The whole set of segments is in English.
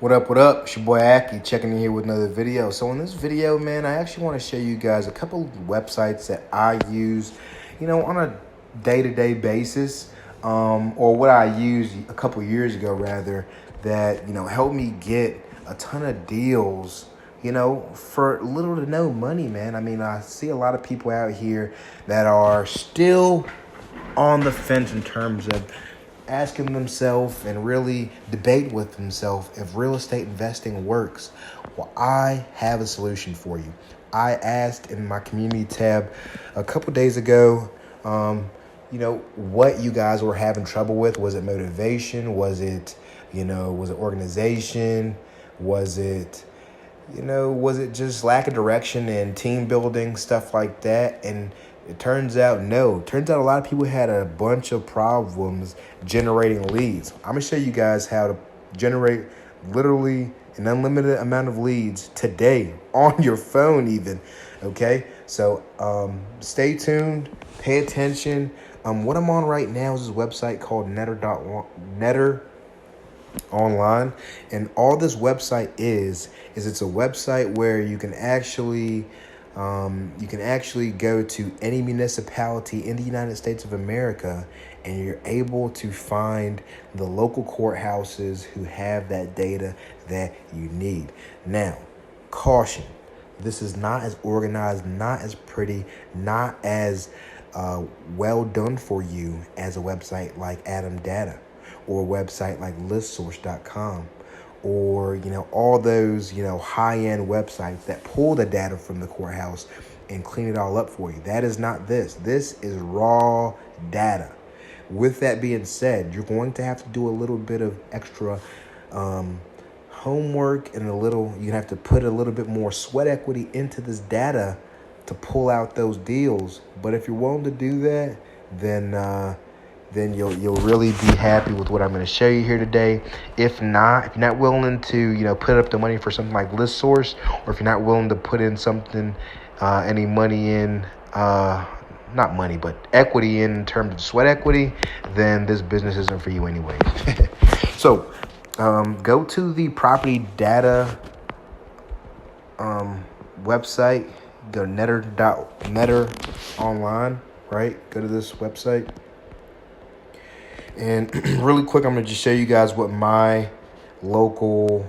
What up, what up? It's your boy Akie checking in here with another video. So in this video, man, I actually want to show you guys a couple websites that I use, on a day-to-day basis, or what I used a couple years ago, rather, that, helped me get a ton of deals, for little to no money, man. I mean, I see a lot of people out here that are still on the fence in terms of asking themselves and really debate with themselves if real estate investing works. Well, I have a solution for you. I asked in my community tab a couple days ago, what you guys were having trouble with. Was it motivation? Was it organization? Was it just lack of direction and team building, stuff like that? And it turns out, no. Turns out a lot of people had a bunch of problems generating leads. I'm going to show you guys how to generate literally an unlimited amount of leads today on your phone even, okay? So stay tuned, pay attention. What I'm on right now is this website called Netter Online, and all this website is it's a website where you can actually go to any municipality in the United States of America, and you're able to find the local courthouses who have that data that you need. Now, caution, this is not as organized, not as pretty, not as well done for you as a website like Atom Data or a website like listsource.com. Or, all those, high-end websites that pull the data from the courthouse and clean it all up for you. That is not this. This is raw data. With that being said, you're going to have to do a little bit of extra homework and you have to put a little bit more sweat equity into this data to pull out those deals. But if you're willing to do that, then you'll really be happy with what I'm going to show you here today. If you're not willing to put up the money for something like ListSource, or if you're not willing to put in something, any money in, not money, but equity in terms of sweat equity, then this business isn't for you anyways. So go to the property data website. Go to Netter Online, right? Go to this website. And really quick, I'm going to just show you guys what my local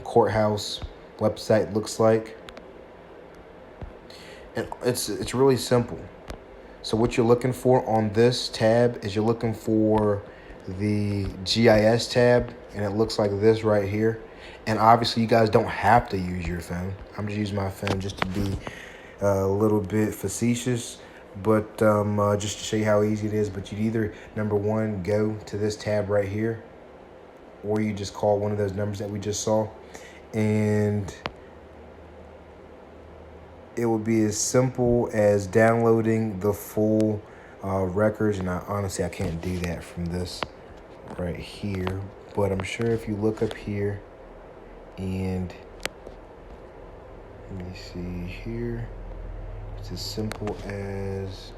courthouse website looks like. And it's really simple. So what you're looking for on this tab is you're looking for the GIS tab, and it looks like this right here. And obviously you guys don't have to use your phone. I'm just using my phone just to be a little bit facetious, but just to show you how easy it is. But you'd either, number one, go to this tab right here, or you just call one of those numbers that we just saw, and it will be as simple as downloading the full records. And honestly, I can't do that from this right here, but I'm sure if you look up here and let me see here, it's as simple as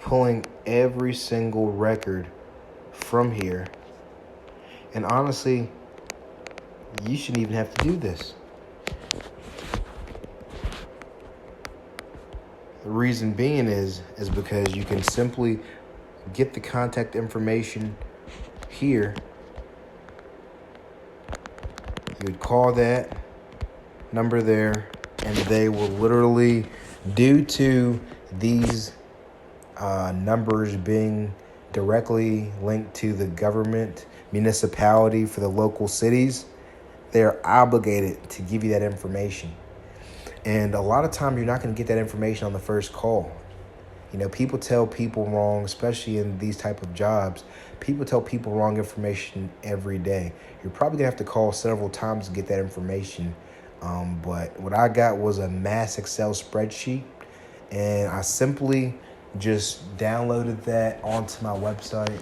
pulling every single record from here. And honestly, you shouldn't even have to do this. The reason being is because you can simply get the contact information here. You would call that number there, and they will literally, due to these numbers being directly linked to the government, municipality for the local cities, they're obligated to give you that information. And a lot of time you're not going to get that information on the first call. People tell people wrong, especially in these type of jobs. People tell people wrong information every day. You're probably going to have to call several times to get that information But what I got was a mass Excel spreadsheet, and I simply just downloaded that onto my website,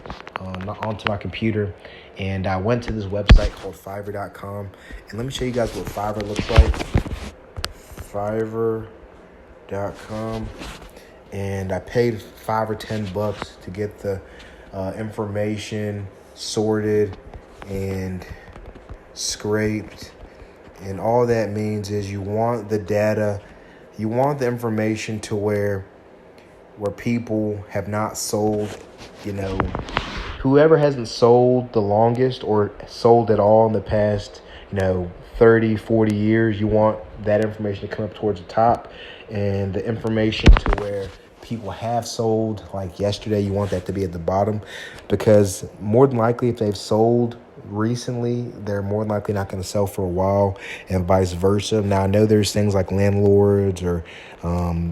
onto my computer, and I went to this website called Fiverr.com. And let me show you guys what Fiverr looks like. Fiverr.com, and I paid $5 or $10 to get the information sorted and scraped. And all that means is you want the data, you want the information to where people have not sold, whoever hasn't sold the longest or sold at all in the past, 30, 40 years, you want that information to come up towards the top, and the information to where people have sold, like yesterday, you want that to be at the bottom, because more than likely, if they've sold recently, they're more than likely not going to sell for a while, and vice versa. Now, I know there's things like landlords or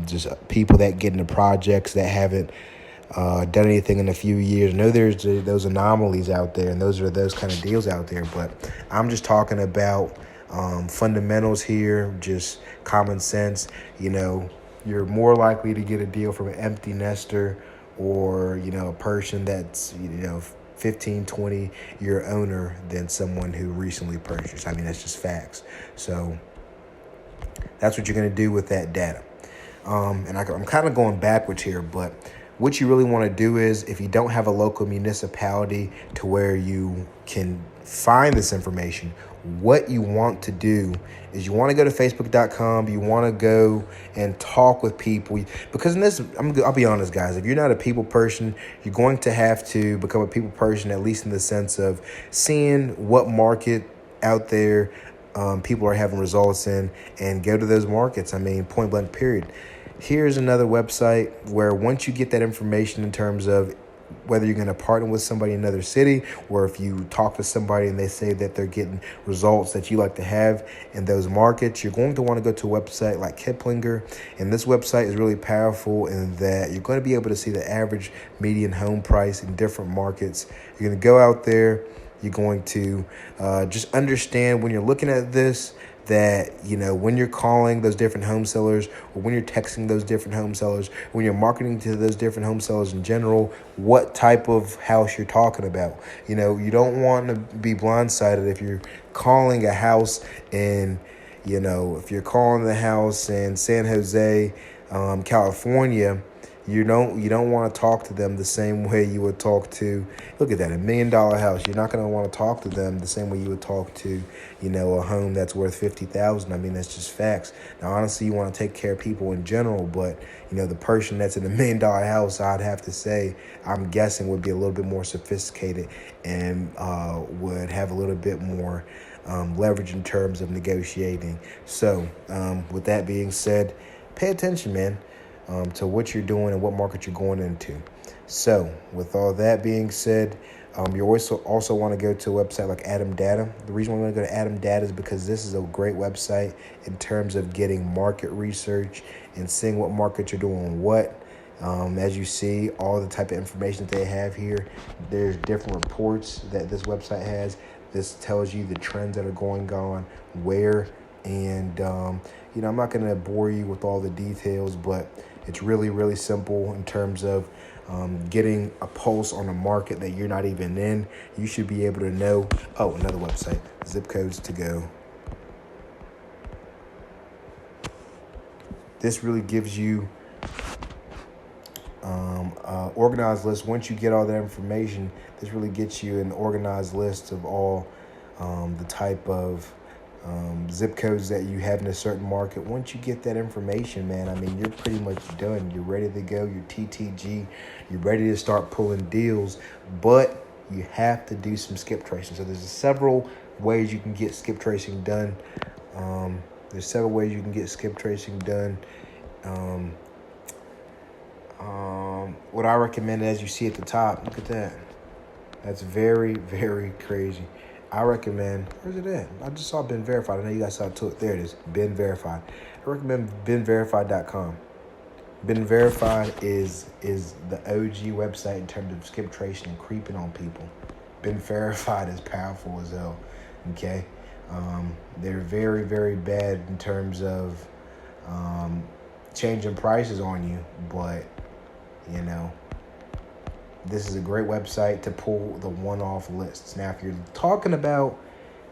just people that get into projects that haven't done anything in a few years. I know there's those anomalies out there, and those kind of deals out there, but I'm just talking about fundamentals here, just common sense. You're more likely to get a deal from an empty nester or, a person that's, 15, 20-year owner than someone who recently purchased. I mean, that's just facts. So that's what you're going to do with that data. And I'm kind of going backwards here, but what you really want to do is, if you don't have a local municipality to where you can find this information, what you want to do is you want to go to Facebook.com. You want to go and talk with people, because in this, I'll be honest, guys, if you're not a people person, you're going to have to become a people person, at least in the sense of seeing what market out there people are having results in, and go to those markets. I mean, point blank, period. Here's another website where once you get that information in terms of whether you're going to partner with somebody in another city, or if you talk to somebody and they say that they're getting results that you like to have in those markets, you're going to want to go to a website like Kiplinger. And this website is really powerful in that you're going to be able to see the average median home price in different markets. You're going to go out there. You're going to just understand when you're looking at this, that, when you're calling those different home sellers, or when you're texting those different home sellers, when you're marketing to those different home sellers in general, what type of house you're talking about. You don't want to be blindsided if you're calling a house in, if you're calling the house in San Jose, California. You don't want to talk to them the same way you would talk to, look at that, $1 million house. You're not going to want to talk to them the same way you would talk to, a home that's worth $50,000. I mean, that's just facts. Now, honestly, you want to take care of people in general, but, the person that's in $1 million house, I'd have to say, I'm guessing would be a little bit more sophisticated and would have a little bit more leverage in terms of negotiating. So with that being said, pay attention, man. To what you're doing and what market you're going into. So with all that being said, you also want to go to a website like Atom Data. The reason why I'm going to go to Atom Data is because this is a great website in terms of getting market research and seeing what markets are doing what. As you see, all the type of information that they have here, there's different reports that this website has. This tells you the trends that are going on, where, and I'm not going to bore you with all the details, but it's really, really simple in terms of getting a pulse on a market that you're not even in. You should be able to know. Oh, another website, zip codes to go. This really gives you organized list. Once you get all that information, this really gets you an organized list of all the type of zip codes that you have in a certain market. Once you get that information, man, I mean, you're pretty much done. You're ready to go. You're TTG. You're ready to start pulling deals, but you have to do some skip tracing. So there's several ways you can get skip tracing done. What I recommend, as you see at the top, look at that. That's very, very crazy. I recommend, where's it at? I just saw Ben Verified. I know you guys saw it. There it is, Ben Verified. I recommend benverified.com. Ben Verified is the OG website in terms of skip tracing and creeping on people. Ben Verified is powerful as hell, okay? They're very, very bad in terms of changing prices on you, but you know, this is a great website to pull the one-off lists. Now, if you're talking about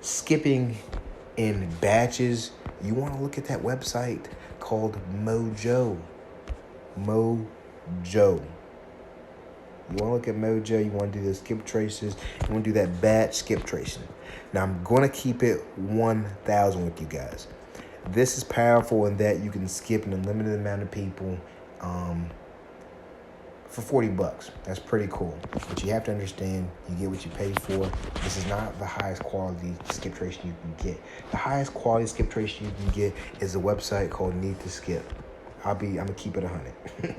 skipping in batches, you want to look at that website called Mojo. Mojo. You want to look at Mojo, you want to do the skip traces, you want to do that batch skip tracing. Now, I'm going to keep it 1,000 with you guys. This is powerful in that you can skip an unlimited amount of people for $40. That's pretty cool. But you have to understand, you get what you pay for. This is not the highest quality skip tracing you can get. The highest quality skip tracing you can get is a website called Need to Skip. I'm gonna keep it 100.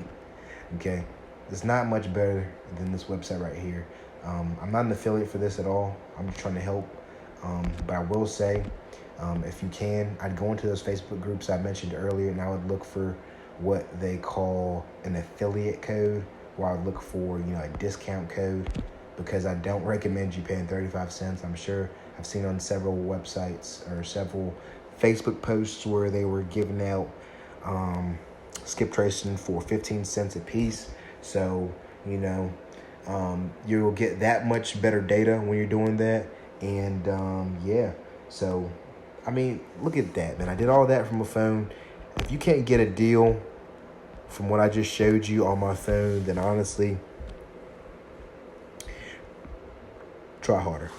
Okay, it's not much better than this website right here. I'm not an affiliate for this at all. I'm just trying to help. But I will say, if you can, I'd go into those Facebook groups I mentioned earlier, and I would look for what they call an affiliate code, or I would look for, a discount code, because I don't recommend you paying 35 cents. I'm sure I've seen on several websites or several Facebook posts where they were giving out skip tracing for 15 cents a piece. So, you'll get that much better data when you're doing that. And yeah, so look at that, man. I did all that from a phone. If you can't get a deal from what I just showed you on my phone, then honestly, try harder.